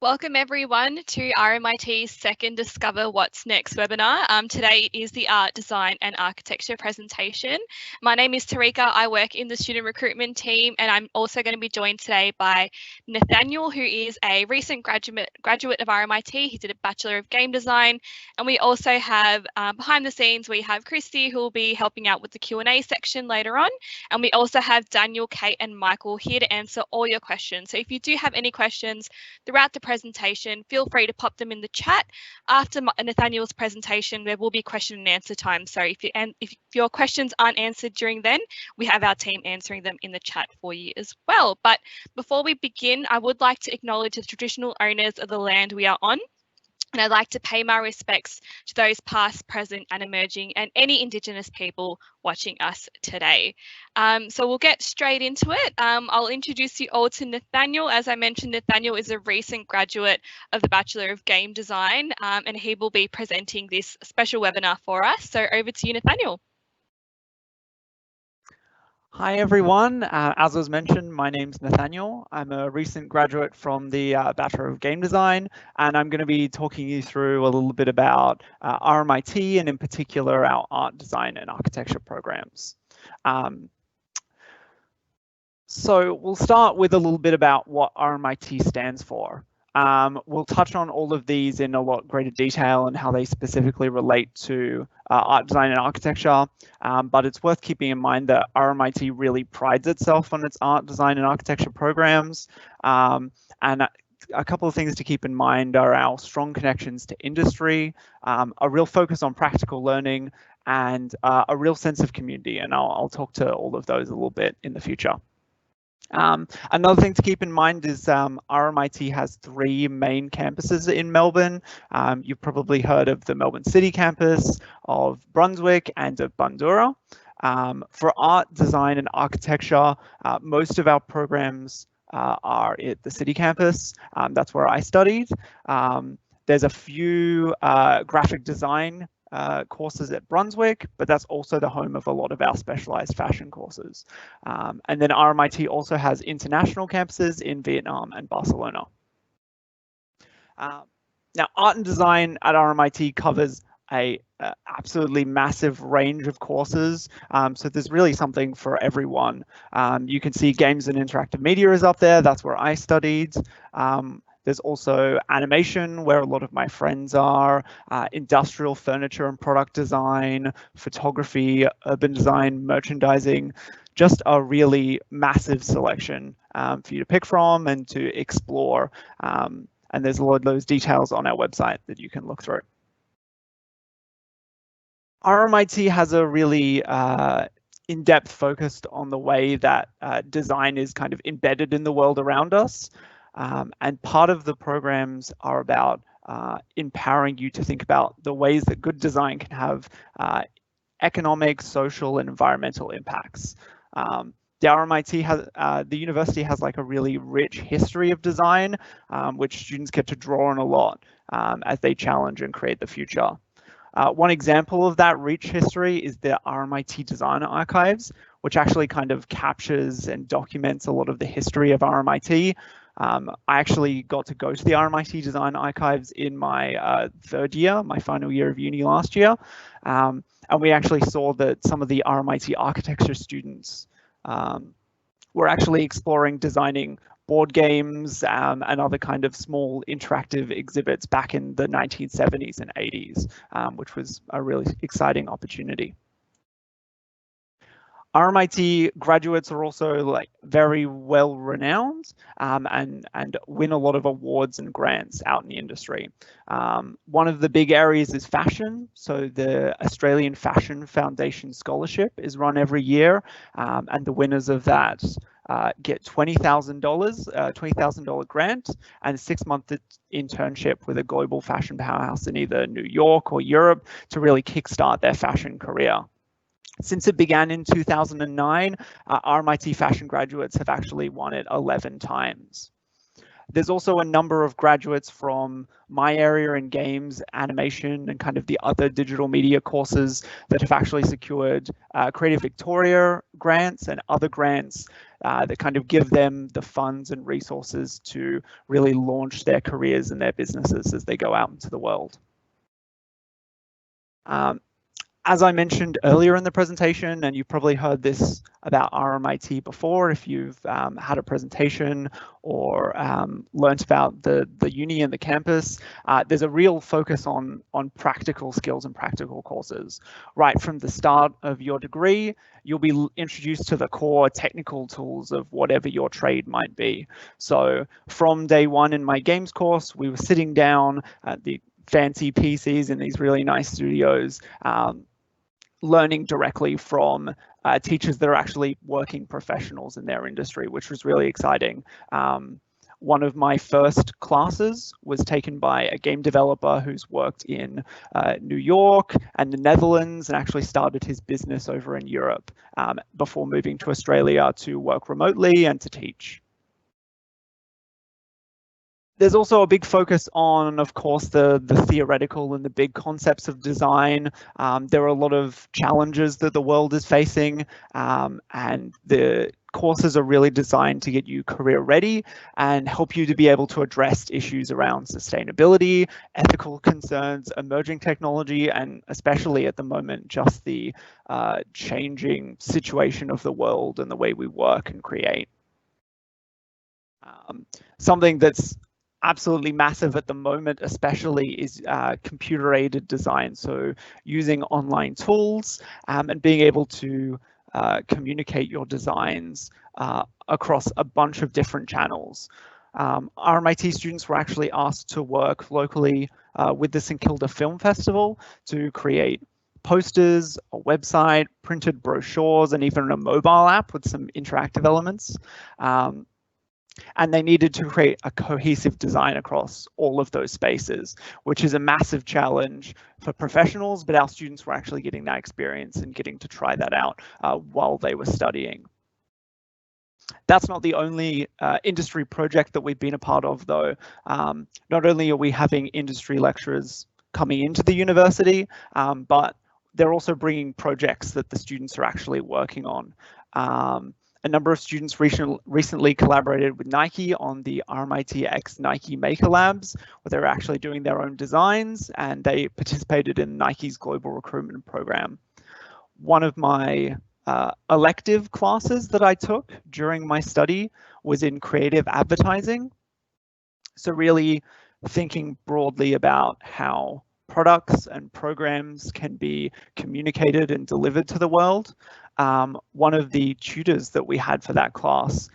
Welcome everyone to RMIT's second Discover What's Next webinar. Today is the Art, Design and Architecture presentation. My name is Tarika. I work in the student recruitment team, and I'm also going to be joined today by Nathaniel, who is a recent graduate of RMIT. He did a Bachelor of Game Design. And we also have, behind the scenes, we have Christy, who will be helping out with the Q&A section later on. And we also have Daniel, Kate and Michael here to answer all your questions. So if you do have any questions throughout the presentation, feel free to pop them in the chat. After Nathaniel's presentation, there will be question and answer time. So if your questions aren't answered during then, we have our team answering them in the chat for you as well. But before we begin, I would like to acknowledge the traditional owners of the land we are on. And I'd like to pay my respects to those past, present and emerging and any Indigenous people watching us today. So we'll get straight into it. I'll introduce you all to Nathaniel. As I mentioned, Nathaniel is a recent graduate of the Bachelor of Game Design, and he will be presenting this special webinar for us. So over to you, Nathaniel. Hi everyone, as was mentioned, my name's Nathaniel. I'm a recent graduate from the Bachelor of Game Design, and I'm going to be talking you through a little bit about RMIT and in particular our art, design and architecture programs. So we'll start with a little bit about what RMIT stands for. We'll touch on all of these in a lot greater detail and how they specifically relate to art, design and architecture, but it's worth keeping in mind that RMIT really prides itself on its art, design and architecture programs. And a couple of things to keep in mind are our strong connections to industry, a real focus on practical learning, and a real sense of community. And I'll talk to all of those a little bit in the future. Another thing to keep in mind is RMIT has 3 main campuses in Melbourne. You've probably heard of the Melbourne City campus, of Brunswick and of Bundoora. For art, design and architecture, most of our programs are at the City campus. That's where I studied. There's a few graphic design courses at Brunswick, but that's also the home of a lot of our specialized fashion courses. And then RMIT also has international campuses in Vietnam and Barcelona. Now, art and design at RMIT covers a absolutely massive range of courses. So there's really something for everyone. You can see games and interactive media is up there. That's where I studied. There's also animation, where a lot of my friends are, industrial furniture and product design, photography, urban design, merchandising, just a really massive selection for you to pick from and to explore. And there's a lot of those details on our website that you can look through. RMIT has a really in-depth focus on the way that design is kind of embedded in the world around us. And part of the programs are about empowering you to think about the ways that good design can have economic, social, and environmental impacts. The RMIT has, the university has like a really rich history of design, which students get to draw on a lot as they challenge and create the future. One example of that rich history is the RMIT Design Archives, which actually kind of captures and documents a lot of the history of RMIT. I actually got to go to the RMIT Design Archives in my 3rd year, my final year of uni last year. And we actually saw that some of the RMIT architecture students were actually exploring designing board games and other kind of small interactive exhibits back in the 1970s and 80s, which was a really exciting opportunity. RMIT graduates are also like very well renowned and win a lot of awards and grants out in the industry. One of the big areas is fashion. So the Australian Fashion Foundation Scholarship is run every year, and the winners of that get $20,000, $20,000 grant and a 6-month internship with a global fashion powerhouse in either New York or Europe to really kickstart their fashion career. Since it began in 2009, RMIT fashion graduates have actually won it 11 times. There's also a number of graduates from my area in games, animation, and kind of the other digital media courses that have actually secured Creative Victoria grants and other grants that kind of give them the funds and resources to really launch their careers and their businesses as they go out into the world. As I mentioned earlier in the presentation, and you've probably heard this about RMIT before if you've had a presentation or learnt about the uni and the campus, there's a real focus on practical skills and practical courses. Right from the start of your degree, you'll be introduced to the core technical tools of whatever your trade might be. So from day one in my games course, we were sitting down at the fancy PCs in these really nice studios, learning directly from teachers that are actually working professionals in their industry, which was really exciting. One of my first classes was taken by a game developer who's worked in New York and the Netherlands and actually started his business over in Europe before moving to Australia to work remotely and to teach. There's also a big focus on, of course, the theoretical and the big concepts of design. There are a lot of challenges that the world is facing, and the courses are really designed to get you career ready and help you to be able to address issues around sustainability, ethical concerns, emerging technology, and especially at the moment, just the changing situation of the world and the way we work and create. Something that's absolutely massive at the moment, especially, is computer-aided design. So using online tools and being able to communicate your designs across a bunch of different channels. RMIT students were actually asked to work locally with the St Kilda Film Festival to create posters, a website, printed brochures, and even a mobile app with some interactive elements. And they needed to create a cohesive design across all of those spaces, which is a massive challenge for professionals, but our students were actually getting that experience and getting to try that out while they were studying. That's not the only industry project that we've been a part of, though. Not only are we having industry lecturers coming into the university, but they're also bringing projects that the students are actually working on. A number of students recently collaborated with Nike on the RMIT X Nike Maker Labs, where they're actually doing their own designs, and they participated in Nike's global recruitment program. One of my elective classes that I took during my study was in creative advertising. So really thinking broadly about how products and programs can be communicated and delivered to the world. One of the tutors that we had for that class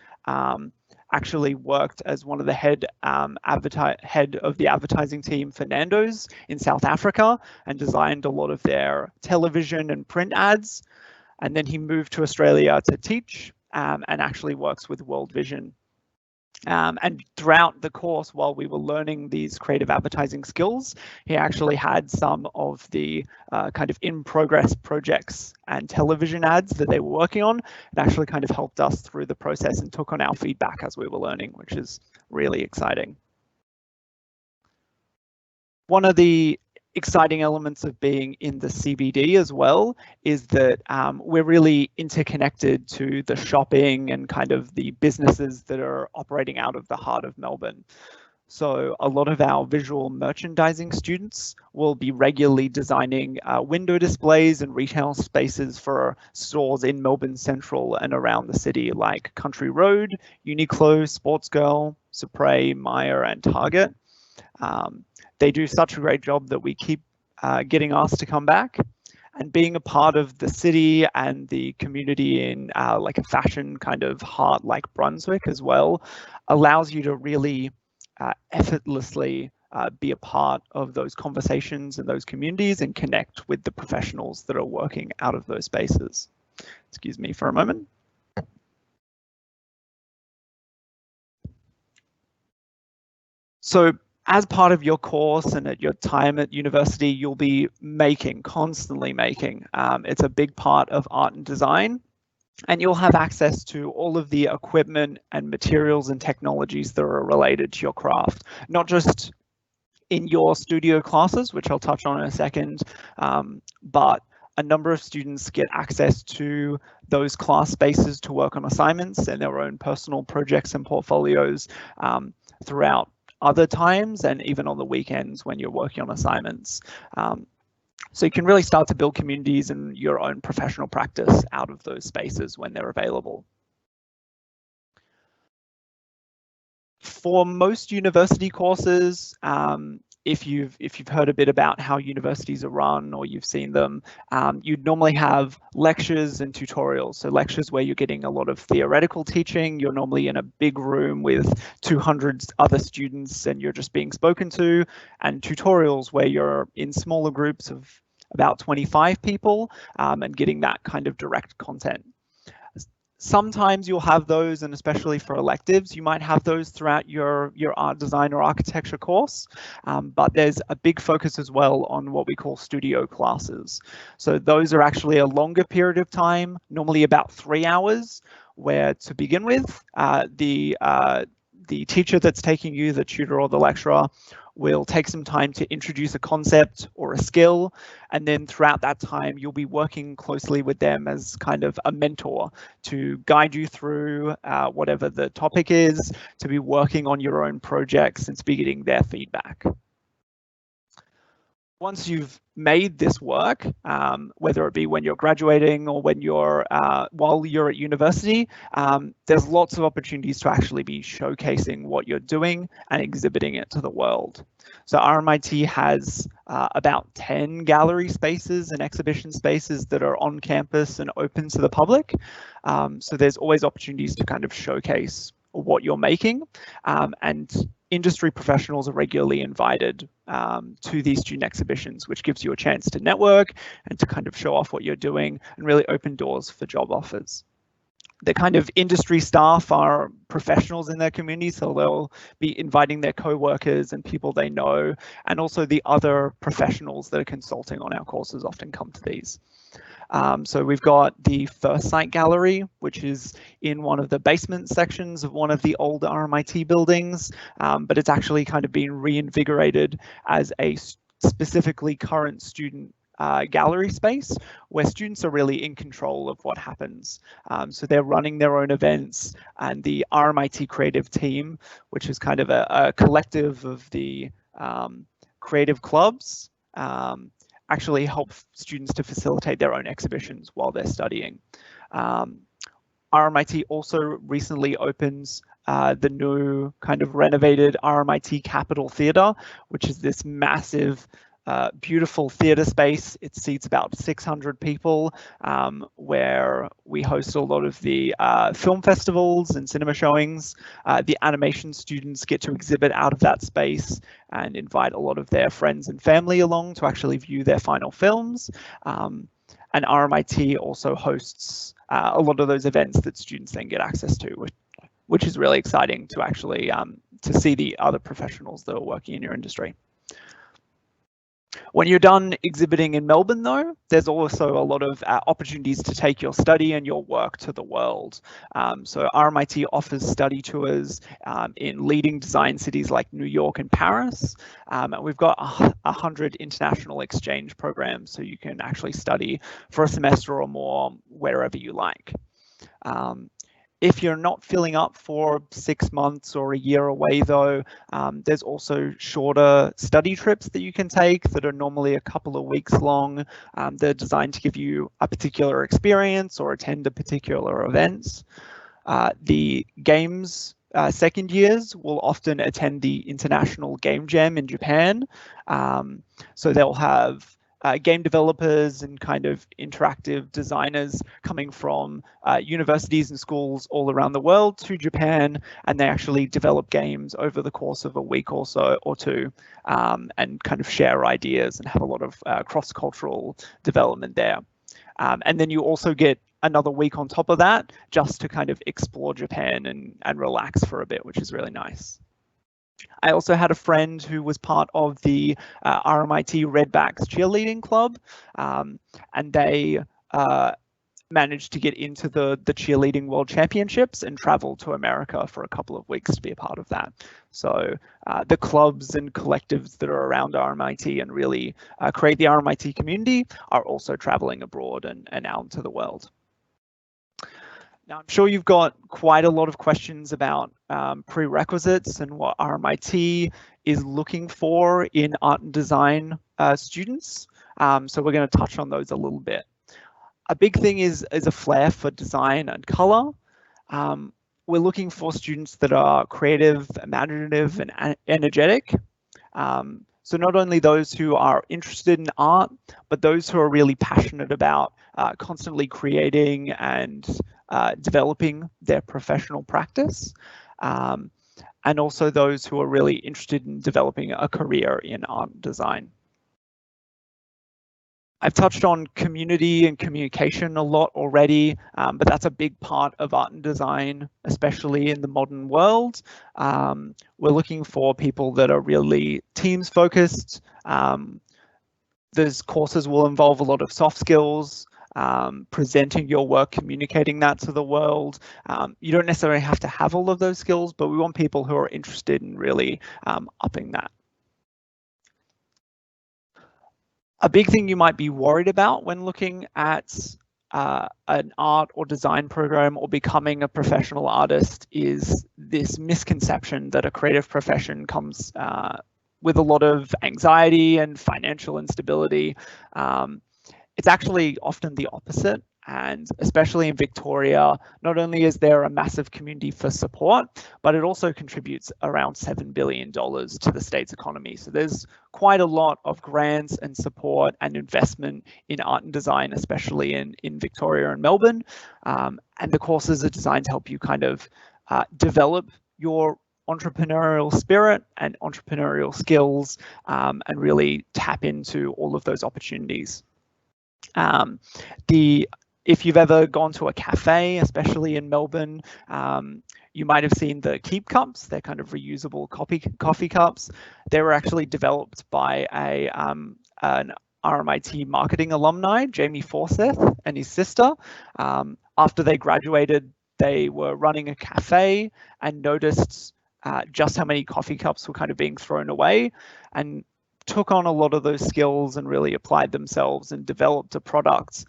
actually worked as one of the head of the advertising team for Nando's in South Africa and designed a lot of their television and print ads. And then he moved to Australia to teach and actually works with World Vision. And throughout the course, while we were learning these creative advertising skills, he actually had some of the kind of in-progress projects and television ads that they were working on. It actually kind of helped us through the process and took on our feedback as we were learning, which is really exciting. One of the exciting elements of being in the CBD as well is that we're really interconnected to the shopping and kind of the businesses that are operating out of the heart of Melbourne. So a lot of our visual merchandising students will be regularly designing window displays and retail spaces for stores in Melbourne Central and around the city, like Country Road, Uniqlo, Sportsgirl, Supre, Myer, and Target. They do such a great job that we keep getting asked to come back, and being a part of the city and the community in like a fashion kind of heart like Brunswick as well allows you to really effortlessly be a part of those conversations and those communities and connect with the professionals that are working out of those spaces. Excuse me for a moment. So as part of your course and at your time at university, you'll be constantly making. It's a big part of art and design, and you'll have access to all of the equipment and materials and technologies that are related to your craft, not just in your studio classes, which I'll touch on in a second, but a number of students get access to those class spaces to work on assignments and their own personal projects and portfolios throughout other times and even on the weekends when you're working on assignments. So you can really start to build communities and your own professional practice out of those spaces when they're available. For most university courses, if you've heard a bit about how universities are run or you've seen them, you'd normally have lectures and tutorials. So lectures where you're getting a lot of theoretical teaching, you're normally in a big room with 200 other students and you're just being spoken to, and tutorials where you're in smaller groups of about 25 people and getting that kind of direct content. Sometimes you'll have those, and especially for electives, you might have those throughout your art design or architecture course, but there's a big focus as well on what we call studio classes. So those are actually a longer period of time, normally about 3 hours, where to begin with, the teacher that's taking you, the tutor or the lecturer, will take some time to introduce a concept or a skill, and then throughout that time you'll be working closely with them as kind of a mentor to guide you through whatever the topic is, to be working on your own projects and to be getting their feedback. Once you've made this work, whether it be when you're graduating or when you're while you're at university, there's lots of opportunities to actually be showcasing what you're doing and exhibiting it to the world. So RMIT has about 10 gallery spaces and exhibition spaces that are on campus and open to the public. So there's always opportunities to kind of showcase what you're making, and industry professionals are regularly invited to these student exhibitions, which gives you a chance to network and to kind of show off what you're doing and really open doors for job offers. The kind of industry staff are professionals in their community, so they'll be inviting their co-workers and people they know, and also the other professionals that are consulting on our courses often come to these. So we've got the First Sight Gallery, which is in one of the basement sections of one of the old RMIT buildings, but it's actually kind of been reinvigorated as a specifically current student gallery space where students are really in control of what happens. So they're running their own events, and the RMIT creative team, which is kind of a collective of the creative clubs, actually help students to facilitate their own exhibitions while they're studying. RMIT also recently opens the new kind of renovated RMIT Capitol Theatre, which is this massive, beautiful theatre space. It seats about 600 people, where we host a lot of the film festivals and cinema showings. The animation students get to exhibit out of that space and invite a lot of their friends and family along to actually view their final films. And RMIT also hosts a lot of those events that students then get access to, which is really exciting to actually to see the other professionals that are working in your industry. When you're done exhibiting in Melbourne, though, there's also a lot of opportunities to take your study and your work to the world. So RMIT offers study tours in leading design cities like New York and Paris. And we've got 100 international exchange programs, so you can actually study for a semester or more wherever you like. If you're not filling up for 6 months or a year away, though, there's also shorter study trips that you can take that are normally a couple of weeks long. They're designed to give you a particular experience or attend a particular events. The games second years will often attend the International Game Jam in Japan. So they'll have game developers and kind of interactive designers coming from universities and schools all around the world to Japan, and they actually develop games over the course of a week or so or two, and kind of share ideas and have a lot of cross-cultural development there. And then you also get another week on top of that just to kind of explore Japan and relax for a bit, which is really nice. I also had a friend who was part of the RMIT Redbacks cheerleading club, and they managed to get into the cheerleading world championships and travel to America for a couple of weeks to be a part of that. So the clubs and collectives that are around RMIT and really create the RMIT community are also traveling abroad and out into the world. Now, I'm sure you've got quite a lot of questions about prerequisites and what RMIT is looking for in art and design students. So we're going to touch on those a little bit. A big thing is a flair for design and color. We're looking for students that are creative, imaginative, and energetic. So not only those who are interested in art, but those who are really passionate about constantly creating and developing their professional practice. And also those who are really interested in developing a career in art and design. I've touched on community and communication a lot already, but that's a big part of art and design, especially in the modern world. We're looking for people that are really teams focused. Those courses will involve a lot of soft skills, presenting your work, communicating that to the world. You don't necessarily have to have all of those skills, but we want people who are interested in really upping that. A big thing you might be worried about when looking at an art or design program or becoming a professional artist is this misconception that a creative profession comes with a lot of anxiety and financial instability. It's actually often the opposite. And especially in Victoria, not only is there a massive community for support, but it also contributes around $7 billion to the state's economy. So there's quite a lot of grants and support and investment in art and design, especially in Victoria and Melbourne. And the courses are designed to help you kind of develop your entrepreneurial spirit and entrepreneurial skills and really tap into all of those opportunities. If you've ever gone to a cafe, especially in Melbourne, you might have seen the Keep Cups. They're kind of reusable coffee cups. They were actually developed by an RMIT marketing alumni, Jamie Forsyth, and his sister. After they graduated, they were running a cafe and noticed just how many coffee cups were kind of being thrown away, and took on a lot of those skills and really applied themselves and developed a product.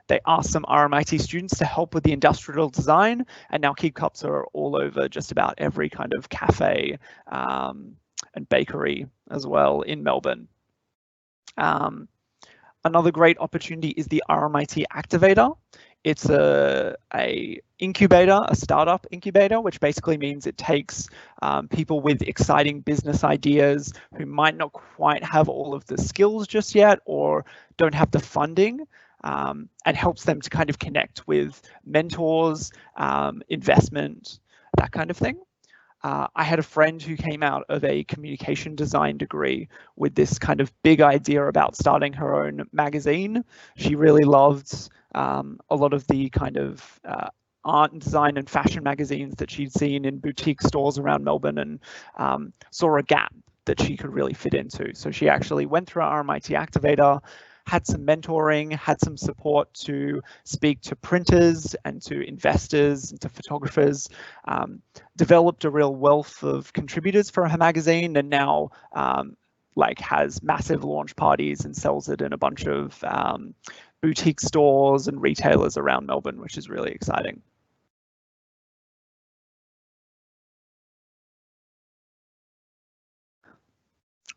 They asked some RMIT students to help with the industrial design, and now Keep Cups are all over just about every kind of cafe and bakery as well in Melbourne. Another great opportunity is the RMIT Activator. It's a incubator, a startup incubator, which basically means it takes people with exciting business ideas who might not quite have all of the skills just yet or don't have the funding, and helps them to kind of connect with mentors, investment, that kind of thing. I had a friend who came out of a communication design degree with this kind of big idea about starting her own magazine. She really loved a lot of the kind of art and design and fashion magazines that she'd seen in boutique stores around Melbourne, and saw a gap that she could really fit into. So she actually went through our RMIT Activator, had some mentoring, had some support to speak to printers and to investors and to photographers, developed a real wealth of contributors for her magazine, and now has massive launch parties and sells it in a bunch of boutique stores and retailers around Melbourne, which is really exciting.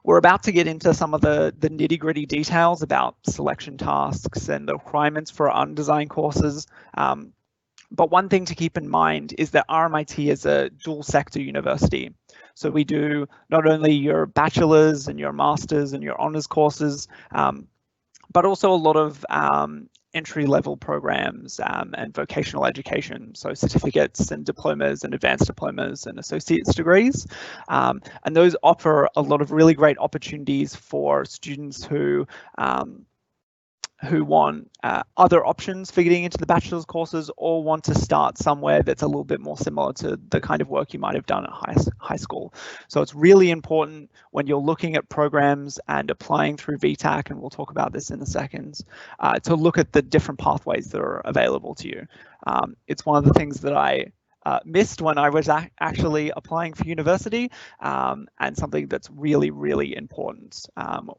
We're about to get into some of the nitty-gritty details about selection tasks and the requirements for undesign courses. But one thing to keep in mind is that RMIT is a dual sector university. So we do not only your bachelor's and your master's and your honors courses, but also a lot of entry-level programs and vocational education, so certificates and diplomas and advanced diplomas and associate's degrees. And those offer a lot of really great opportunities for students who who want other options for getting into the bachelor's courses or want to start somewhere that's a little bit more similar to the kind of work you might have done at high school. So it's really important when you're looking at programs and applying through VTAC, and we'll talk about this in a second, to look at the different pathways that are available to you. It's one of the things that I missed when I was actually applying for university, and something that's really, really important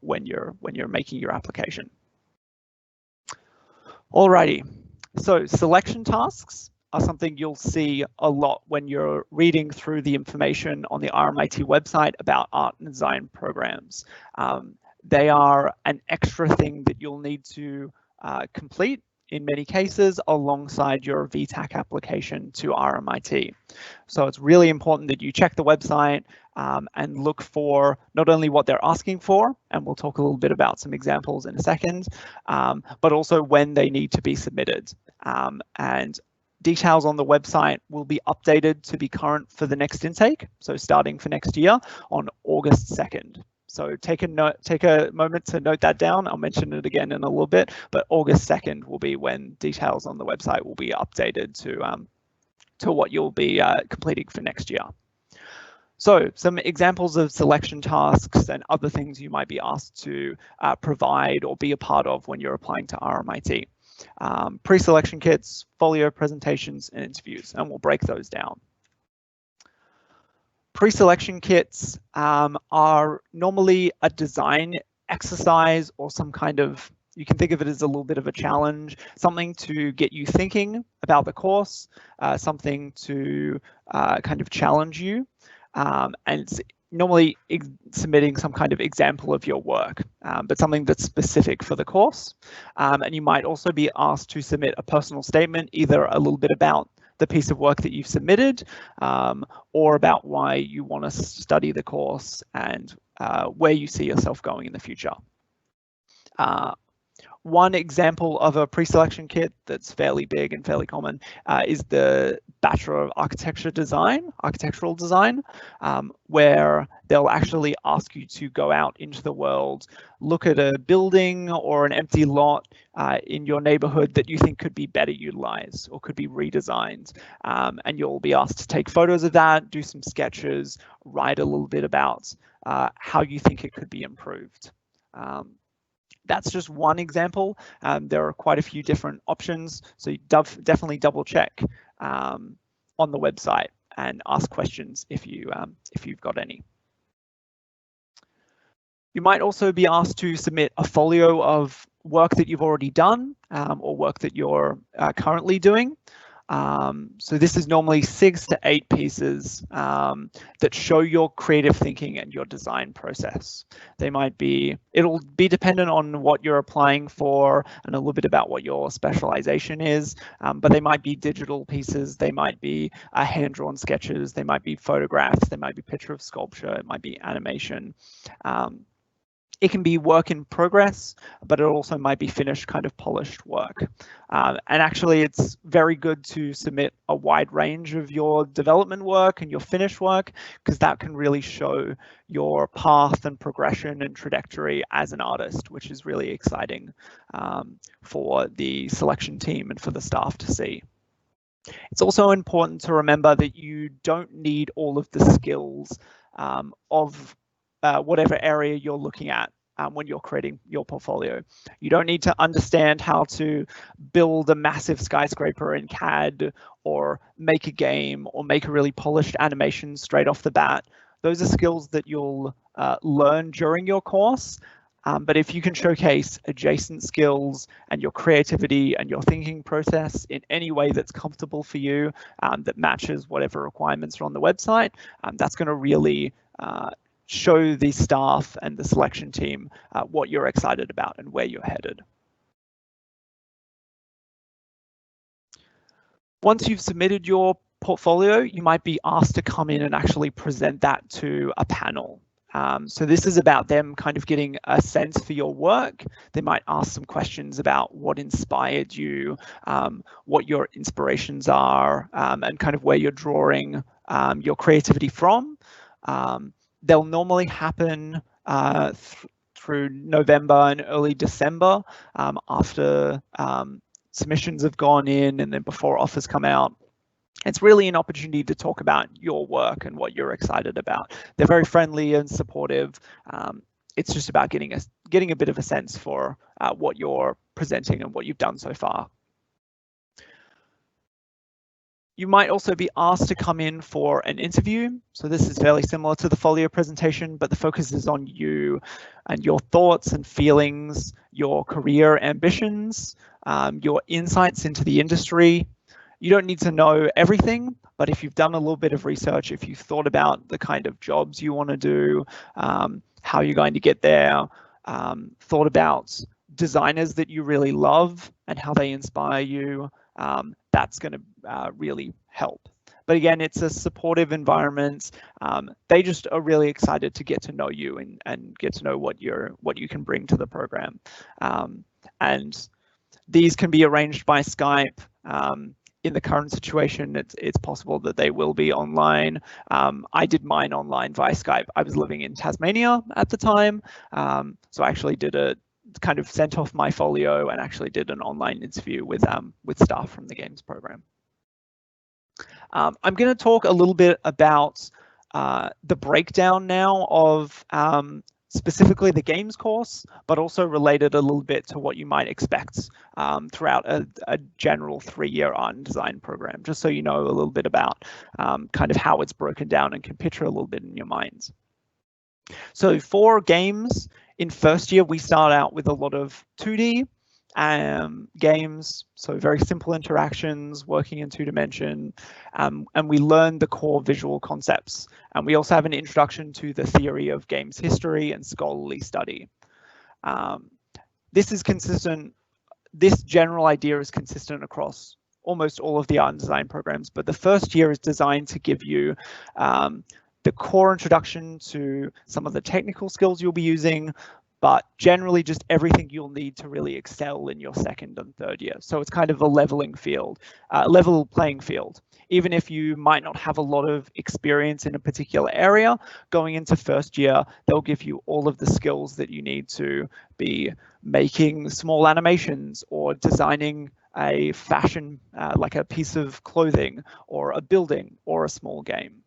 when you're making your application. Alrighty, so selection tasks are something you'll see a lot when you're reading through the information on the RMIT website about art and design programs. They are an extra thing that you'll need to complete in many cases alongside your VTAC application to RMIT. So it's really important that you check the website and look for not only what they're asking for, and we'll talk a little bit about some examples in a second, but also when they need to be submitted. And details on the website will be updated to be current for the next intake, so starting for next year on August 2nd. So take a moment to note that down. I'll mention it again in a little bit, but August 2nd will be when details on the website will be updated to what you'll be completing for next year. So some examples of selection tasks and other things you might be asked to provide or be a part of when you're applying to RMIT. Pre-selection kits, folio presentations, and interviews, and we'll break those down. Pre-selection kits are normally a design exercise or some kind of, you can think of it as a little bit of a challenge, something to get you thinking about the course, something to kind of challenge you, and it's normally submitting some kind of example of your work, but something that's specific for the course. And you might also be asked to submit a personal statement, either a little bit about the piece of work that you've submitted, or about why you want to study the course and where you see yourself going in the future. One example of a pre-selection kit that's fairly big and fairly common is the Bachelor of Architectural Design, where they'll actually ask you to go out into the world, look at a building or an empty lot in your neighborhood that you think could be better utilized or could be redesigned. And you'll be asked to take photos of that, do some sketches, write a little bit about how you think it could be improved. That's just one example. There are quite a few different options, so you definitely double check on the website and ask questions if you've got any. You might also be asked to submit a folio of work that you've already done or work that you're currently doing. So this is normally 6 to 8 pieces that show your creative thinking and your design process. It'll be dependent on what you're applying for and a little bit about what your specialization is, but they might be digital pieces, they might be hand-drawn sketches, they might be photographs, they might be picture of sculpture, it might be animation. It can be work in progress, but it also might be finished, kind of polished work. And actually, it's very good to submit a wide range of your development work and your finished work, because that can really show your path and progression and trajectory as an artist, which is really exciting for the selection team and for the staff to see. It's also important to remember that you don't need all of the skills of whatever area you're looking at when you're creating your portfolio. You don't need to understand how to build a massive skyscraper in CAD or make a game or make a really polished animation straight off the bat. Those are skills that you'll learn during your course. But if you can showcase adjacent skills and your creativity and your thinking process in any way that's comfortable for you, that matches whatever requirements are on the website, that's going to really show the staff and the selection team what you're excited about and where you're headed. Once you've submitted your portfolio, you might be asked to come in and actually present that to a panel. So this is about them kind of getting a sense for your work. They might ask some questions about what inspired you, what your inspirations are, and kind of where you're drawing your creativity from. They'll normally happen through November and early December after submissions have gone in and then before offers come out. It's really an opportunity to talk about your work and what you're excited about. They're very friendly and supportive. It's just about getting a bit of a sense for what you're presenting and what you've done so far. You might also be asked to come in for an interview. So this is fairly similar to the Folio presentation, but the focus is on you and your thoughts and feelings, your career ambitions, your insights into the industry. You don't need to know everything, but if you've done a little bit of research, if you've thought about the kind of jobs you want to do, how you're going to get there, thought about designers that you really love and how they inspire you, that's going to really help. But again, it's a supportive environment. They just are really excited to get to know you and get to know what you can bring to the program. And these can be arranged by Skype. In the current situation, it's possible that they will be online. I did mine online via Skype. I was living in Tasmania at the time, so I actually did a kind of sent off my folio and actually did an online interview with staff from the games program. I'm going to talk a little bit about the breakdown now of specifically the games course, but also related a little bit to what you might expect throughout a general 3-year art and design program, just so you know a little bit about kind of how it's broken down and can picture a little bit in your minds. So for games, in first year, we start out with a lot of 2D games, so very simple interactions, working in 2-dimension, and we learn the core visual concepts. And we also have an introduction to the theory of games history and scholarly study. This is consistent. This general idea is consistent across almost all of the art and design programs, but the first year is designed to give you the core introduction to some of the technical skills you'll be using, but generally just everything you'll need to really excel in your second and third year. So it's kind of a level playing field. Even if you might not have a lot of experience in a particular area, going into first year, they'll give you all of the skills that you need to be making small animations or designing a fashion, like a piece of clothing or a building or a small game.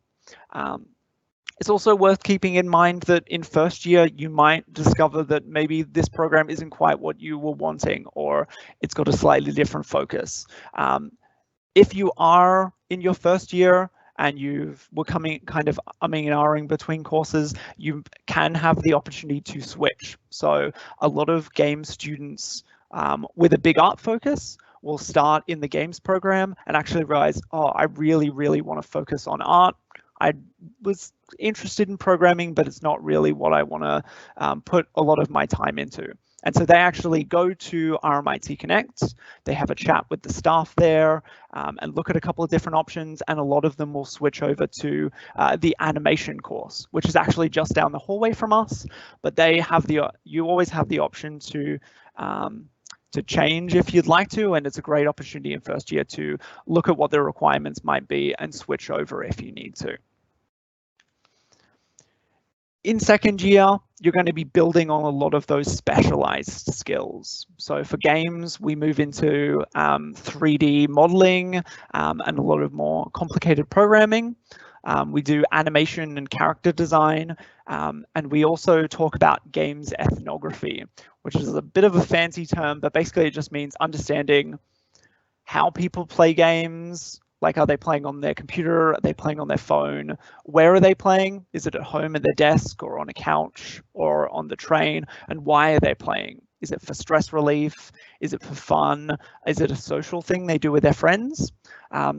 It's also worth keeping in mind that in first year, you might discover that maybe this program isn't quite what you were wanting, or it's got a slightly different focus. If you are in your first year and were coming kind of umming and ahhing between courses, you can have the opportunity to switch. So a lot of game students with a big art focus will start in the games program and actually realize, oh, I really, really want to focus on art. I was interested in programming, but it's not really what I want to put a lot of my time into. And so they actually go to RMIT Connect, they have a chat with the staff there and look at a couple of different options, and a lot of them will switch over to the animation course, which is actually just down the hallway from us, but you always have the option to change if you'd like to, and it's a great opportunity in first year to look at what the requirements might be and switch over if you need to. In second year, you're going to be building on a lot of those specialized skills. So for games, we move into 3D modeling and a lot of more complicated programming. We do animation and character design, and we also talk about games ethnography, which is a bit of a fancy term, but basically it just means understanding how people play games. Like, are they playing on their computer? Are they playing on their phone? Where are they playing? Is it at home at their desk or on a couch or on the train? And why are they playing? Is it for stress relief? Is it for fun? Is it a social thing they do with their friends?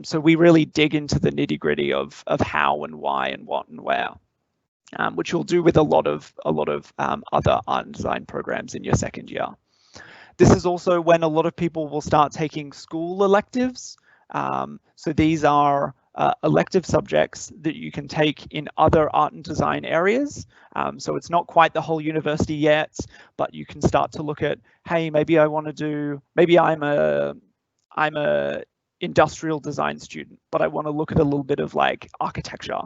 So we really dig into the nitty-gritty of how and why and what and where, which you'll do with a lot of other art and design programs in your second year. This is also when a lot of people will start taking school electives. So these are elective subjects that you can take in other art and design areas. So it's not quite the whole university yet, but you can start to look at, hey, maybe I want to do, maybe I'm a industrial design student, but I want to look at a little bit of like architecture,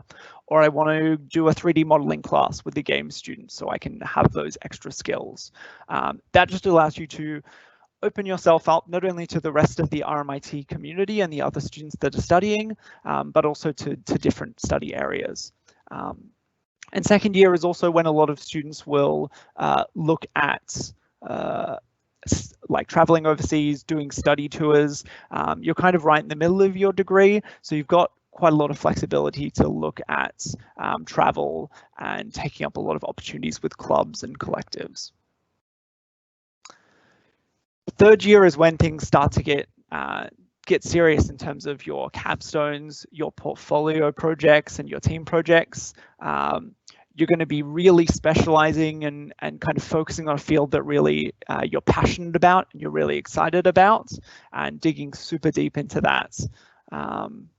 or I want to do a 3D modeling class with the game students so I can have those extra skills. That just allows you to open yourself up not only to the rest of the RMIT community and the other students that are studying, but also to different study areas. And second year is also when a lot of students will look at like traveling overseas, doing study tours. You're kind of right in the middle of your degree, so you've got quite a lot of flexibility to look at travel and taking up a lot of opportunities with clubs and collectives. Third year is when things start to get serious in terms of your capstones, your portfolio projects, and your team projects. You're going to be really specializing and kind of focusing on a field that really you're passionate about and you're really excited about, and digging super deep into that. And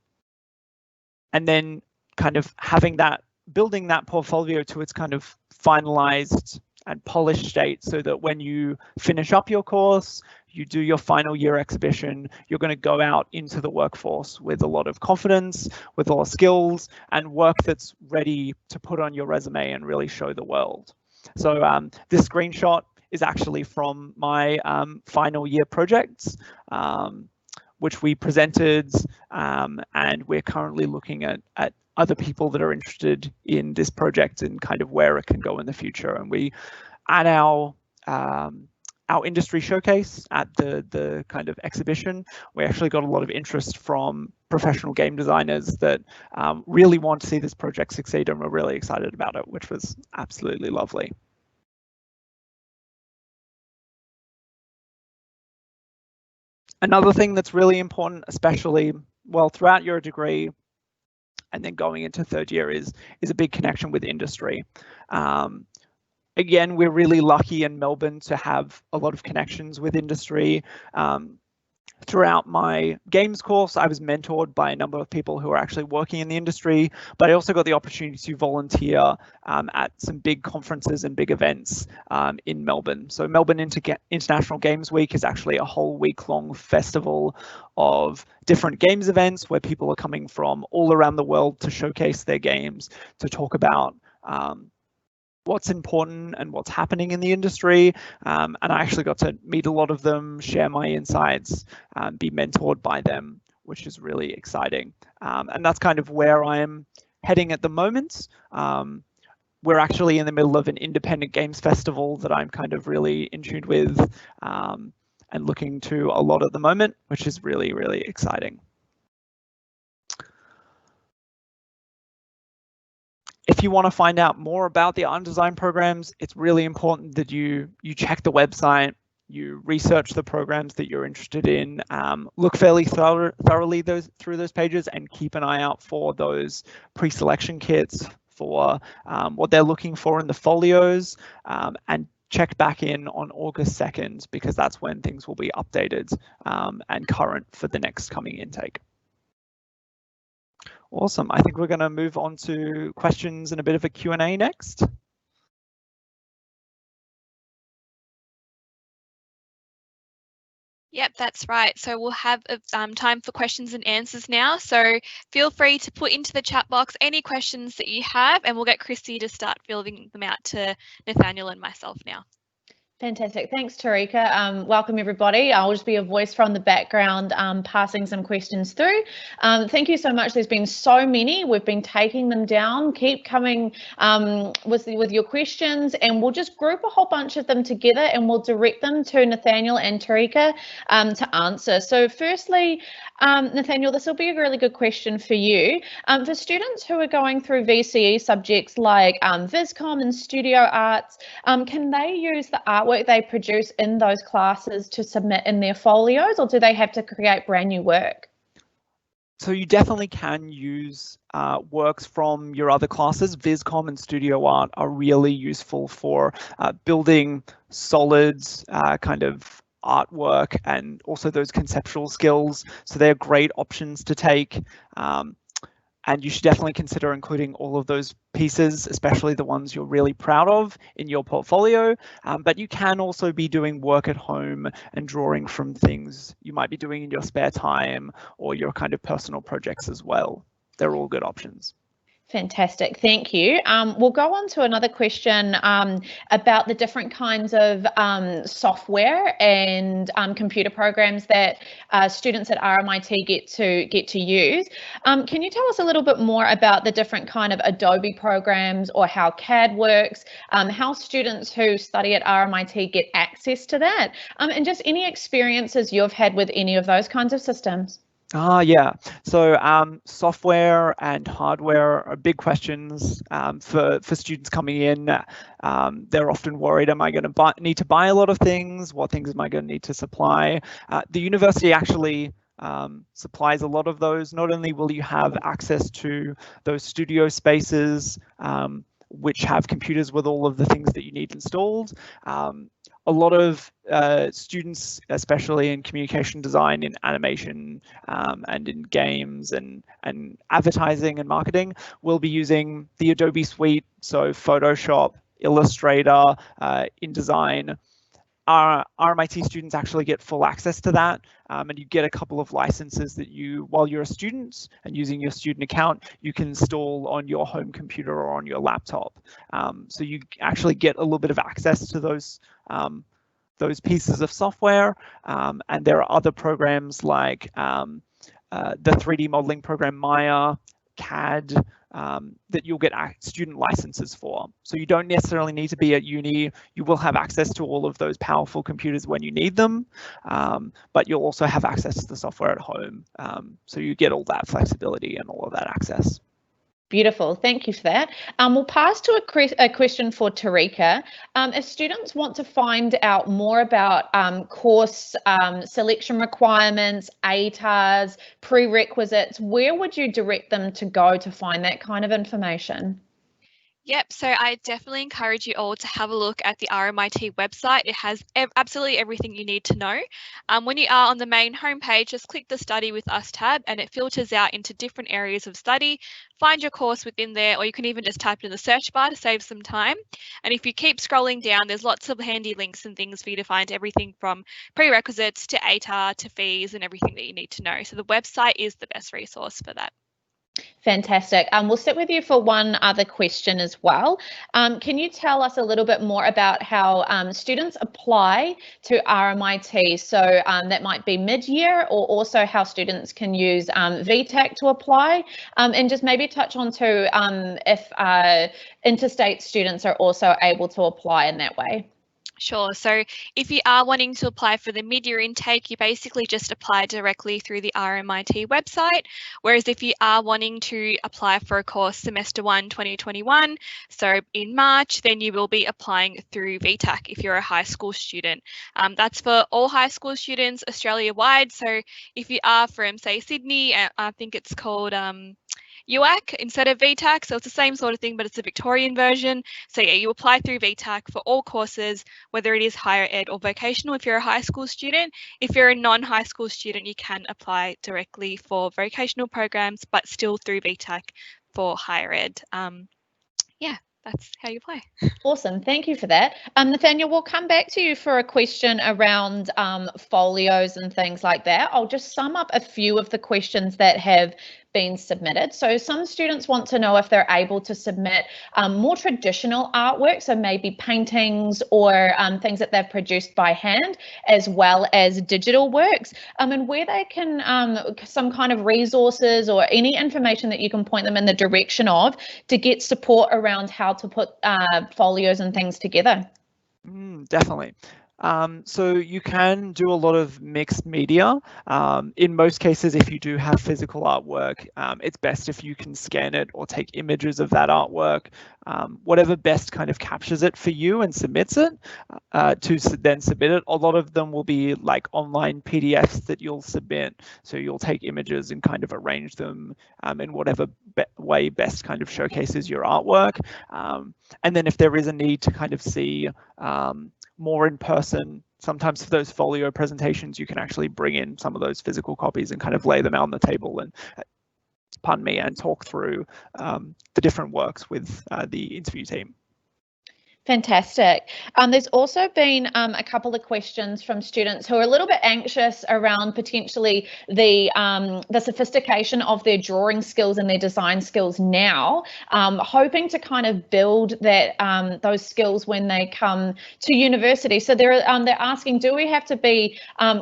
then kind of having that, building that portfolio to its kind of finalized and polished state, so that when you finish up your course, you do your final year exhibition, you're going to go out into the workforce with a lot of confidence, with a lot of skills, and work that's ready to put on your resume and really show the world. So this screenshot is actually from my final year projects, which we presented, and we're currently looking at other people that are interested in this project and kind of where it can go in the future. And we, at our industry showcase at the kind of exhibition, we actually got a lot of interest from professional game designers that really want to see this project succeed, and we're really excited about it, which was absolutely lovely. Another thing that's really important, especially throughout your degree and then going into third year, is a big connection with industry. Again, we're really lucky in Melbourne to have a lot of connections with industry. Throughout my games course, I was mentored by a number of people who are actually working in the industry, but I also got the opportunity to volunteer at some big conferences and big events in Melbourne. So Melbourne International Games Week is actually a whole week-long festival of different games events where people are coming from all around the world to showcase their games, to talk about what's important and what's happening in the industry. And I actually got to meet a lot of them, share my insights, be mentored by them, which is really exciting. And that's kind of where I'm heading at the moment. We're actually in the middle of an independent games festival that I'm kind of really in tune with and looking to a lot at the moment, which is really, really exciting. If you want to find out more about the art and design programs, it's really important that you check the website, you research the programs that you're interested in, look fairly thoroughly through those pages, and keep an eye out for those pre-selection kits, for what they're looking for in the folios, and check back in on August 2nd, because that's when things will be updated and current for the next coming intake. Awesome. I think we're going to move on to questions and a bit of a Q&A next. Yep, that's right. So we'll have time for questions and answers now. So feel free to put into the chat box any questions that you have, and we'll get Chrissy to start fielding them out to Nathaniel and myself now. Fantastic. Thanks, Tarika. Welcome, everybody. I'll just be a voice from the background, passing some questions through. Thank you so much. There's been so many. We've been taking them down. Keep coming with your questions, and we'll just group a whole bunch of them together, and we'll direct them to Nathaniel and Tarika to answer. So firstly, Nathaniel, this will be a really good question for you. For students who are going through VCE subjects like VisCom and Studio Arts, can they use the artwork they produce in those classes to submit in their folios, or do they have to create brand new work? So you definitely can use works from your other classes. VisCom and Studio Art are really useful for building solid kind of artwork and also those conceptual skills. So they're great options to take. And you should definitely consider including all of those pieces, especially the ones you're really proud of, in your portfolio. But you can also be doing work at home and drawing from things you might be doing in your spare time or your kind of personal projects as well. They're all good options. Fantastic, thank you. We'll go on to another question about the different kinds of software and computer programs that students at RMIT get to use. Can you tell us a little bit more about the different kind of Adobe programs or how CAD works, how students who study at RMIT get access to that, and just any experiences you've had with any of those kinds of systems? Yeah, so software and hardware are big questions for students coming in. They're often worried, am I going to need to buy a lot of things? What things am I going to need to supply? The university actually supplies a lot of those. Not only will you have access to those studio spaces, which have computers with all of the things that you need installed, a lot of students, especially in communication design, in animation, and in games and advertising and marketing, will be using the Adobe suite, so Photoshop, Illustrator, InDesign. Our RMIT students actually get full access to that, and you get a couple of licenses that you, while you're a student and using your student account, you can install on your home computer or on your laptop. So you actually get a little bit of access to those pieces of software, and there are other programs like the 3D modeling program Maya, CAD, that you'll get student licenses for. So you don't necessarily need to be at uni. You will have access to all of those powerful computers when you need them, but you'll also have access to the software at home. So you get all that flexibility and all of that access. Beautiful, thank you for that. We'll pass to a question for Tarika. If students want to find out more about course selection requirements, ATARs, prerequisites, where would you direct them to go to find that kind of information? Yep, so I definitely encourage you all to have a look at the RMIT website. It has absolutely everything you need to know. When you are on the main homepage, just click the Study with Us tab and it filters out into different areas of study. Find your course within there, or you can even just type it in the search bar to save some time. And if you keep scrolling down, there's lots of handy links and things for you to find everything from prerequisites to ATAR to fees and everything that you need to know. So the website is the best resource for that. Fantastic. We'll sit with you for one other question as well. Can you tell us a little bit more about how students apply to RMIT? So that might be mid-year, or also how students can use VTAC to apply, and just maybe touch on too if interstate students are also able to apply in that way. Sure. So if you are wanting to apply for the mid-year intake, you basically just apply directly through the RMIT website. Whereas if you are wanting to apply for a course semester 1 2021, so in March, then you will be applying through VTAC if you're a high school student. That's for all high school students Australia-wide. So if you are from, say, Sydney, I think it's called UAC instead of VTAC, so it's the same sort of thing, but it's a Victorian version. So yeah, you apply through VTAC for all courses, whether it is higher ed or vocational if you're a high school student. If you're a non-high school student, you can apply directly for vocational programs, but still through VTAC for higher ed. Yeah, that's how you apply. Awesome, thank you for that. Nathaniel, we'll come back to you for a question around folios and things like that. I'll just sum up a few of the questions that have been submitted. So some students want to know if they're able to submit more traditional artwork, so maybe paintings or things that they've produced by hand, as well as digital works, and where they can, some kind of resources or any information that you can point them in the direction of to get support around how to put folios and things together. Definitely. So you can do a lot of mixed media. In most cases, if you do have physical artwork, it's best if you can scan it or take images of that artwork, whatever best kind of captures it for you and submits it, to then submit it. A lot of them will be like online PDFs that you'll submit. So you'll take images and kind of arrange them in whatever way best kind of showcases your artwork. And then if there is a need to kind of see more in person, sometimes for those folio presentations, you can actually bring in some of those physical copies and kind of lay them out on the table and pardon me, and talk through the different works with the interview team. Fantastic. There's also been a couple of questions from students who are a little bit anxious around potentially the sophistication of their drawing skills and their design skills now, hoping to kind of build that those skills when they come to university. So they're asking, do we have to be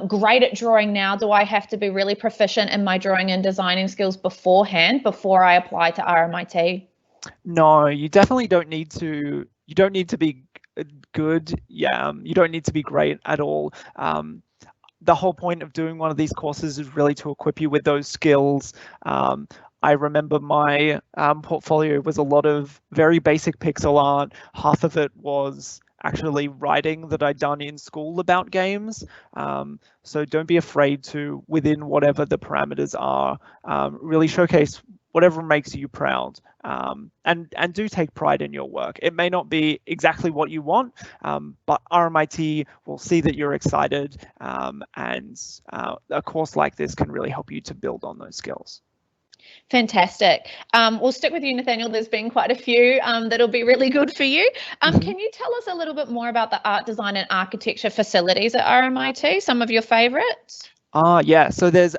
great at drawing now? Do I have to be really proficient in my drawing and designing skills beforehand before I apply to RMIT? No, you definitely don't need to. You don't need to be good. Yeah, you don't need to be great at all. The whole point of doing one of these courses is really to equip you with those skills. I remember my portfolio was a lot of very basic pixel art. Half of it was actually writing that I'd done in school about games. So don't be afraid to, within whatever the parameters are, really showcase whatever makes you proud, and do take pride in your work. It may not be exactly what you want, but RMIT will see that you're excited, and a course like this can really help you to build on those skills. Fantastic. We'll stick with you, Nathaniel. There's been quite a few that'll be really good for you. Can you tell us a little bit more about the art, design and architecture facilities at RMIT, some of your favourites? Yeah, so there's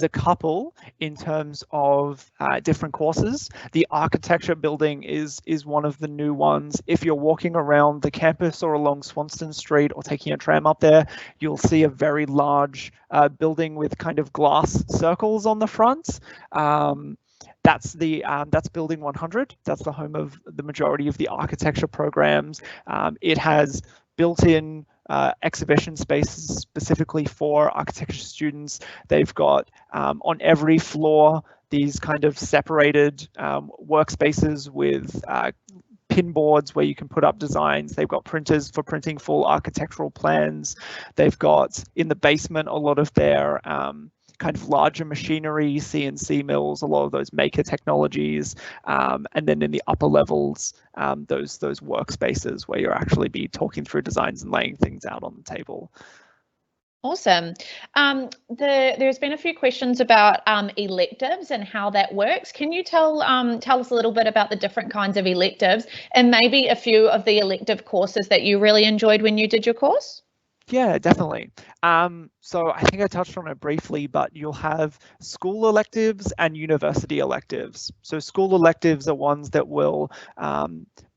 a couple in terms of different courses. The architecture building is one of the new ones. If you're walking around the campus or along Swanston Street or taking a tram up there, you'll see a very large building with kind of glass circles on the front. That's building 100. That's the home of the majority of the architecture programs. It has built-in exhibition spaces specifically for architecture students. They've got on every floor these kind of separated workspaces with pin boards where you can put up designs. They've got printers for printing full architectural plans. They've got in the basement a lot of their kind of larger machinery, CNC mills, a lot of those maker technologies, and then in the upper levels, those workspaces where you'll actually be talking through designs and laying things out on the table. Awesome. There's been a few questions about electives and how that works. Can you tell us a little bit about the different kinds of electives and maybe a few of the elective courses that you really enjoyed when you did your course? Yeah, definitely. So I think I touched on it briefly, but you'll have school electives and university electives. So school electives are ones that will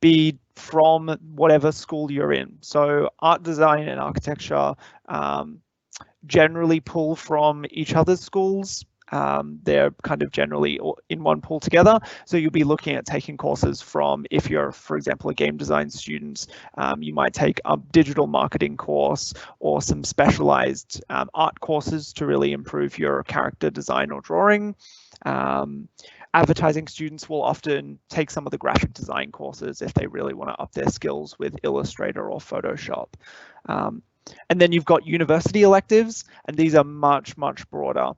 be from whatever school you're in. So art, design and architecture generally pull from each other's schools. They're kind of generally in one pool together. So you'll be looking at taking courses from, if you're, for example, a game design student, you might take a digital marketing course or some specialized art courses to really improve your character design or drawing. Advertising students will often take some of the graphic design courses if they really want to up their skills with Illustrator or Photoshop. And then you've got university electives, and these are much, much broader.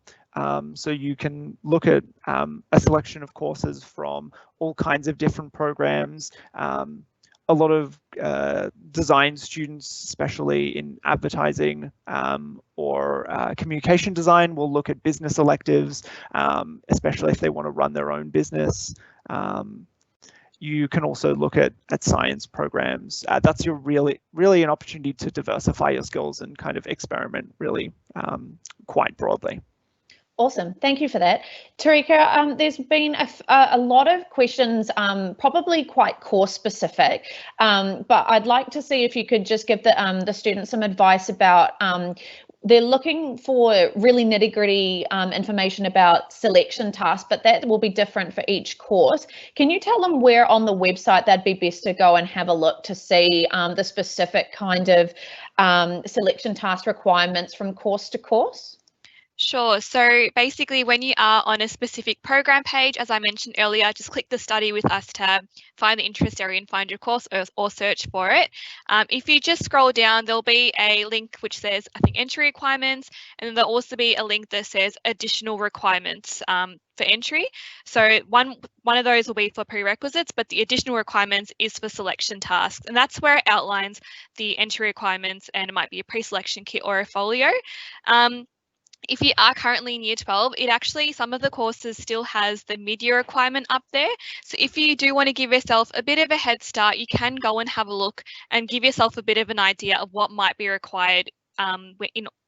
So you can look at a selection of courses from all kinds of different programs. A lot of design students, especially in advertising or communication design, will look at business electives, especially if they want to run their own business. You can also look at science programs. That's your really an opportunity to diversify your skills and kind of experiment really quite broadly. Awesome. Thank you for that. Tarika, there's been a lot of questions, probably quite course specific, but I'd like to see if you could just give the students some advice about they're looking for really nitty-gritty information about selection tasks, but that will be different for each course. Can you tell them where on the website that'd be best to go and have a look to see the specific kind of selection task requirements from course to course? Sure. So basically, when you are on a specific program page, as I mentioned earlier, just click the Study with Us tab, find the interest area and find your course or search for it. If you just scroll down, there'll be a link which says, I think, entry requirements, and then there'll also be a link that says additional requirements for entry. So one of those will be for prerequisites, but the additional requirements is for selection tasks. And that's where it outlines the entry requirements, and it might be a pre-selection kit or a folio. if you are currently in year 12, it actually, some of the courses still has the mid-year requirement up there. So if you do want to give yourself a bit of a head start, you can go and have a look and give yourself a bit of an idea of what might be required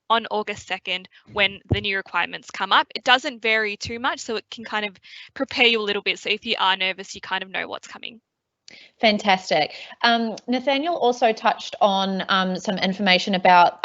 on August 2nd when the new requirements come up. It doesn't vary too much, so it can kind of prepare you a little bit. So if you are nervous, you kind of know what's coming. Fantastic. Nathaniel also touched on some information about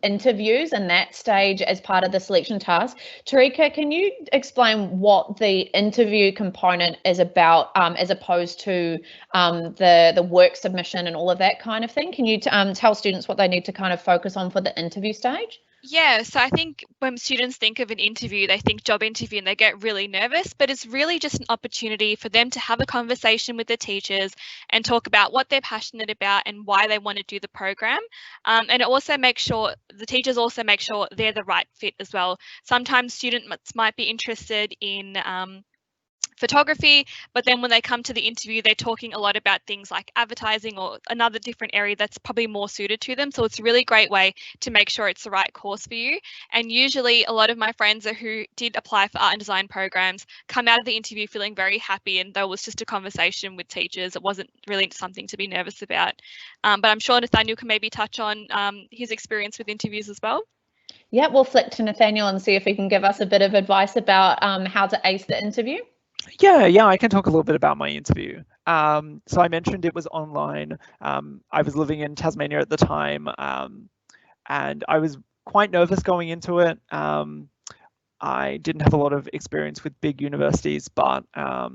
interviews and that stage as part of the selection task. Tarika, can you explain what the interview component is about as opposed to the work submission and all of that kind of thing? Can you tell students what they need to kind of focus on for the interview stage? Yeah, so I think when students think of an interview, they think job interview and they get really nervous, but it's really just an opportunity for them to have a conversation with the teachers and talk about what they're passionate about and why they want to do the program. And it also makes sure, the teachers also make sure they're the right fit as well. Sometimes students might be interested in photography, but then when they come to the interview, they're talking a lot about things like advertising or another different area that's probably more suited to them. So it's a really great way to make sure it's the right course for you. And usually a lot of my friends who did apply for art and design programs come out of the interview feeling very happy, and there was just a conversation with teachers. It wasn't really something to be nervous about. But I'm sure Nathaniel can maybe touch on his experience with interviews as well. Yeah, we'll flick to Nathaniel and see if he can give us a bit of advice about how to ace the interview. Yeah, I can talk a little bit about my interview. So I mentioned it was online. I was living in Tasmania at the time, and I was quite nervous going into it. I didn't have a lot of experience with big universities, but I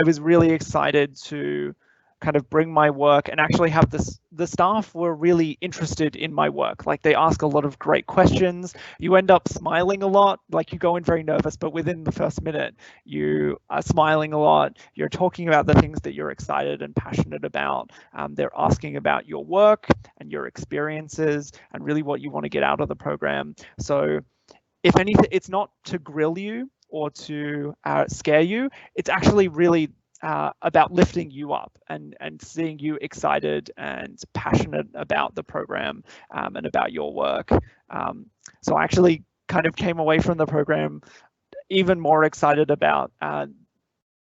was really excited to kind of bring my work and actually have this. The staff were really interested in my work. Like, they ask a lot of great questions. You end up smiling a lot. Like, you go in very nervous, but within the first minute, you are smiling a lot. You're talking about the things that you're excited and passionate about. They're asking about your work and your experiences and really what you want to get out of the program. So if anything, it's not to grill you or to scare you. It's actually really about lifting you up and seeing you excited and passionate about the program and about your work. So I actually kind of came away from the program even more excited about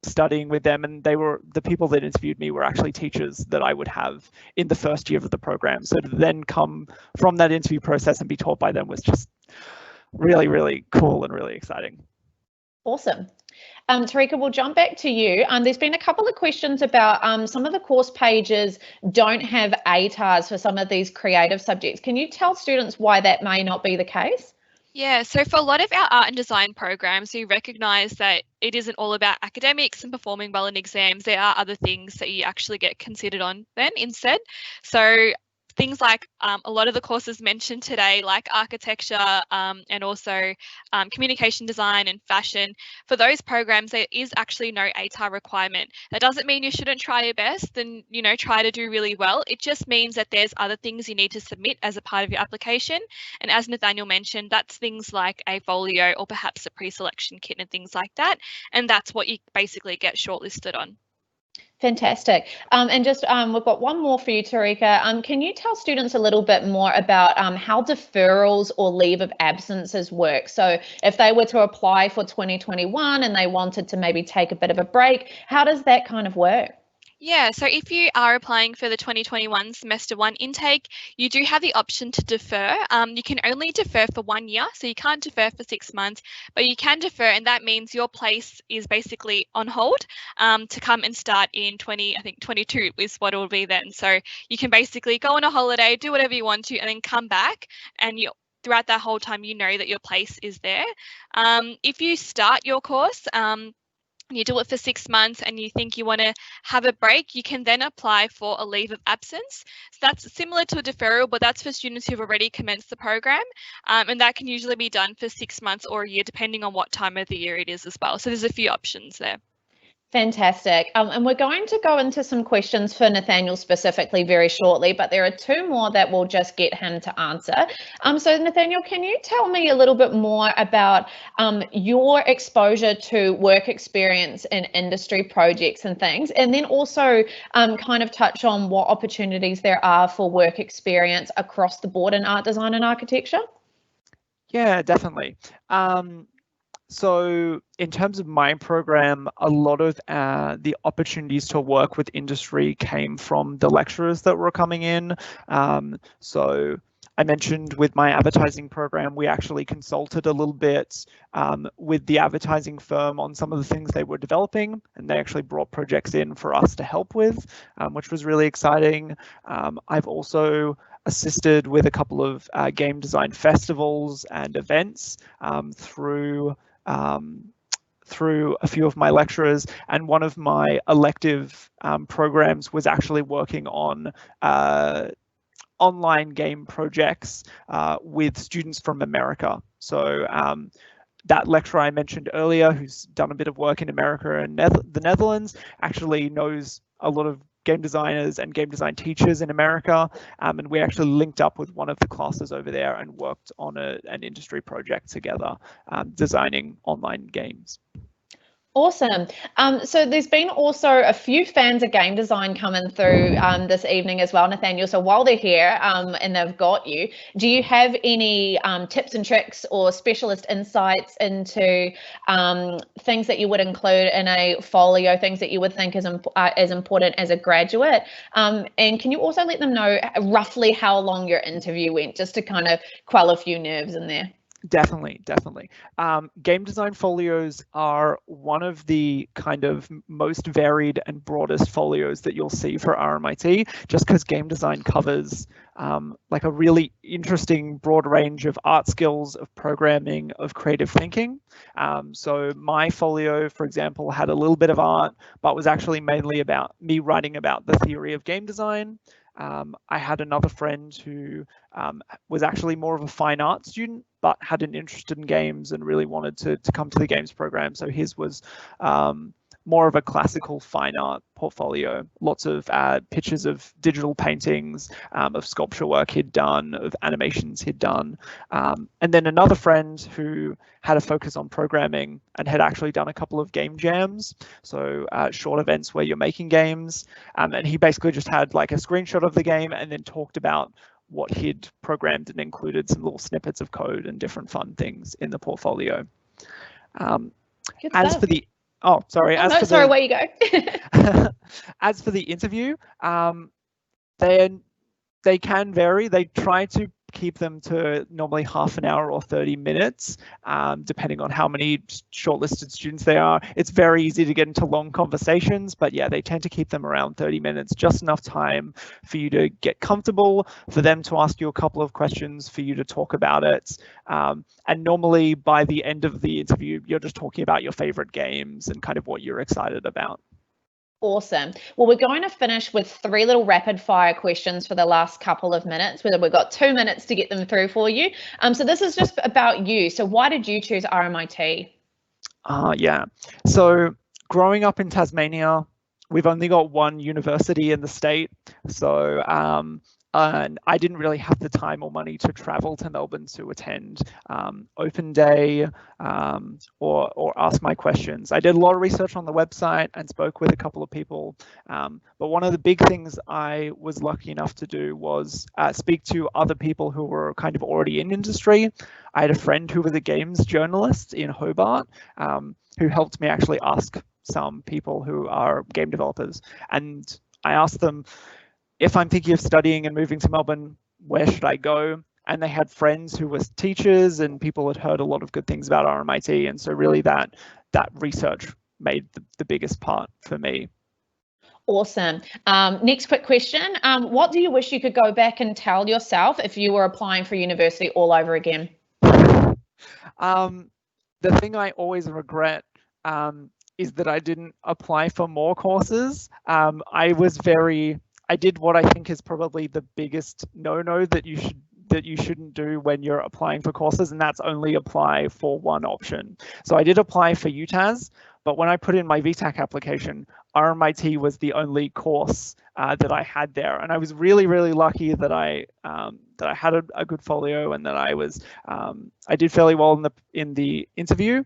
studying with them, and the people that interviewed me were actually teachers that I would have in the first year of the program. So to then come from that interview process and be taught by them was just really, really cool and really exciting. Awesome. Tarika, we'll jump back to you. There's been a couple of questions about some of the course pages don't have ATARs for some of these creative subjects. Can you tell students why that may not be the case? Yeah, so for a lot of our art and design programs, we recognise that it isn't all about academics and performing well in exams. There are other things that you actually get considered on then instead. So things like a lot of the courses mentioned today, like architecture and also communication design and fashion, for those programs, there is actually no ATAR requirement. That doesn't mean you shouldn't try your best and, you know, try to do really well. It just means that there's other things you need to submit as a part of your application. And as Nathaniel mentioned, that's things like a folio or perhaps a pre-selection kit and things like that. And that's what you basically get shortlisted on. Fantastic. And just we've got one more for you, Tarika. Can you tell students a little bit more about how deferrals or leave of absences work? So if they were to apply for 2021 and they wanted to maybe take a bit of a break, how does that kind of work? Yeah, so if you are applying for the 2021 semester 1 intake, you do have the option to defer. You can only defer for 1 year, so you can't defer for 6 months, but you can defer, and that means your place is basically on hold to come and start in 22 is what it will be then. So you can basically go on a holiday, do whatever you want to, and then come back, and throughout that whole time, you know that your place is there. If you start your course, you do it for 6 months and you think you want to have a break, you can then apply for a leave of absence. So that's similar to a deferral, but that's for students who've already commenced the program. And that can usually be done for 6 months or a year, depending on what time of the year it is as well. So there's a few options there. Fantastic. And we're going to go into some questions for Nathaniel specifically very shortly, but there are 2 more that we'll just get him to answer. So Nathaniel, can you tell me a little bit more about your exposure to work experience in industry projects and things, and then also kind of touch on what opportunities there are for work experience across the board in art design and architecture? Yeah, definitely. So in terms of my program, a lot of the opportunities to work with industry came from the lecturers that were coming in. So I mentioned with my advertising program, we actually consulted a little bit with the advertising firm on some of the things they were developing, and they actually brought projects in for us to help with, which was really exciting. I've also assisted with a couple of game design festivals and events through a few of my lecturers, and one of my elective programs was actually working on online game projects with students from America. So that lecturer I mentioned earlier, who's done a bit of work in America and the Netherlands, actually knows a lot of game designers and game design teachers in America, and we actually linked up with one of the classes over there and worked on an industry project together, designing online games. Awesome. So there's been also a few fans of game design coming through this evening as well, Nathaniel. So while they're here and they've got you, do you have any tips and tricks or specialist insights into things that you would include in a folio, things that you would think is as important as a graduate? And can you also let them know roughly how long your interview went, just to kind of quell a few nerves in there? Definitely. Game design folios are one of the kind of most varied and broadest folios that you'll see for RMIT, just because game design covers like a really interesting broad range of art skills, of programming, of creative thinking. So my folio, for example, had a little bit of art, but was actually mainly about me writing about the theory of game design. I had another friend who was actually more of a fine art student, but had an interest in games and really wanted to come to the games program. So his was more of a classical fine art portfolio, lots of pictures of digital paintings, of sculpture work he'd done, of animations he'd done. And then another friend who had a focus on programming and had actually done a couple of game jams, so short events where you're making games. And he basically just had like a screenshot of the game and then talked about what he'd programmed and included some little snippets of code and different fun things in the portfolio. As for the where you go. As for the interview, they can vary. They try to keep them to normally half an hour or 30 minutes, depending on how many shortlisted students there are. It's very easy to get into long conversations, but yeah, they tend to keep them around 30 minutes, just enough time for you to get comfortable, for them to ask you a couple of questions, for you to talk about it. And normally by the end of the interview, you're just talking about your favorite games and kind of what you're excited about. Awesome. Well, we're going to finish with 3 little rapid fire questions for the last couple of minutes. We've got 2 minutes to get them through for you. So this is just about you. So why did you choose RMIT? Yeah. So growing up in Tasmania, we've only got one university in the state. So and I didn't really have the time or money to travel to Melbourne to attend open day or ask my questions. I did a lot of research on the website and spoke with a couple of people. But one of the big things I was lucky enough to do was speak to other people who were kind of already in industry. I had a friend who was a games journalist in Hobart who helped me actually ask some people who are game developers. And I asked them, if I'm thinking of studying and moving to Melbourne, where should I go? And they had friends who were teachers and people had heard a lot of good things about RMIT. And so really that research made the biggest part for me. Awesome. Next quick question. What do you wish you could go back and tell yourself if you were applying for university all over again? The thing I always regret is that I didn't apply for more courses. I did what I think is probably the biggest no-no that you shouldn't do when you're applying for courses, and that's only apply for one option. So I did apply for UTAS, but when I put in my VTAC application, RMIT was the only course that I had there, and I was really, really lucky that I had a good folio and that I did fairly well in the interview.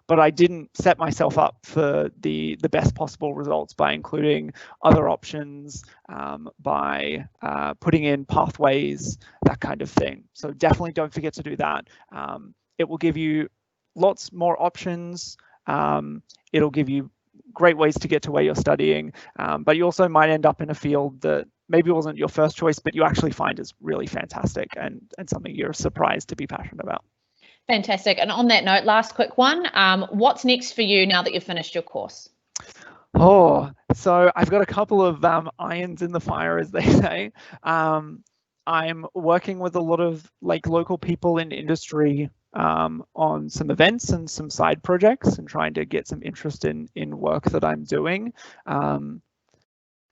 but I didn't set myself up for the best possible results by including other options, by putting in pathways, that kind of thing. So definitely don't forget to do that. It will give you lots more options. It'll give you great ways to get to where you're studying, but you also might end up in a field that maybe wasn't your first choice, but you actually find is really fantastic and something you're surprised to be passionate about. Fantastic. And on that note, last quick one, what's next for you now that you've finished your course? Oh, so I've got a couple of irons in the fire, as they say. I'm working with a lot of local people in industry on some events and some side projects and trying to get some interest in work that I'm doing.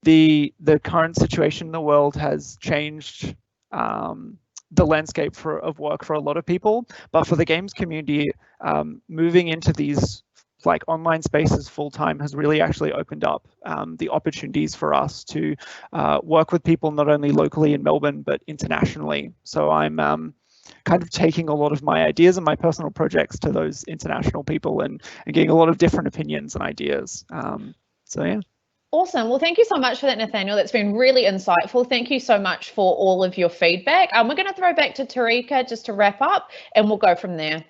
The current situation in the world has changed the landscape of work for a lot of people, but for the games community, moving into these online spaces full time has really actually opened up the opportunities for us to work with people not only locally in Melbourne but internationally. So I'm kind of taking a lot of my ideas and my personal projects to those international people and getting a lot of different opinions and ideas. So yeah. Awesome. Well, thank you so much for that, Nathaniel. That's been really insightful. Thank you so much for all of your feedback. We're going to throw back to Tarika just to wrap up, and we'll go from there.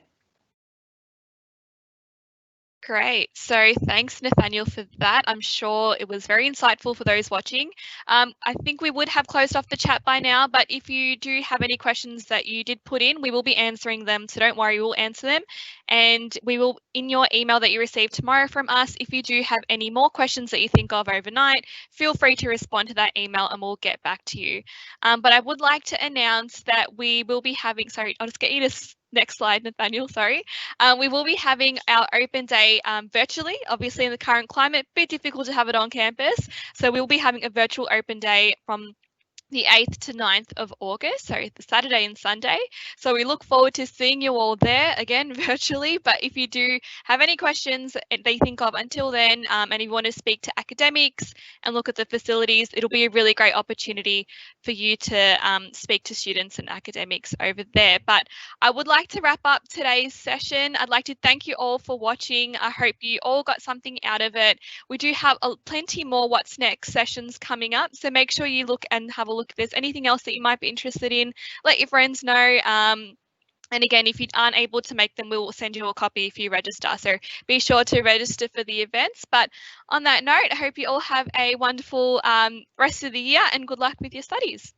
Great. So thanks, Nathaniel, for that. I'm sure it was very insightful for those watching. I think we would have closed off the chat by now, but if you do have any questions that you did put in, we will be answering them. So don't worry, we'll answer them. And we will, in your email that you receive tomorrow from us, if you do have any more questions that you think of overnight, feel free to respond to that email and we'll get back to you. But I would like to announce that we will be having, sorry, I'll just get you to next slide, Nathaniel, sorry. We will be having our open day virtually, obviously in the current climate, a bit difficult to have it on campus. So we'll be having a virtual open day from the 8th to 9th of August, so the Saturday and Sunday. So we look forward to seeing you all there, again, virtually. But if you do have any questions that you think of until then, and you want to speak to academics and look at the facilities, it'll be a really great opportunity for you to speak to students and academics over there. But I would like to wrap up today's session. I'd like to thank you all for watching. I hope you all got something out of it. We do have plenty more What's Next sessions coming up, so make sure you look and have a look if there's anything else that you might be interested in. Let your friends know. And again, if you aren't able to make them, we'll send you a copy if you register. So be sure to register for the events. But on that note, I hope you all have a wonderful rest of the year and good luck with your studies.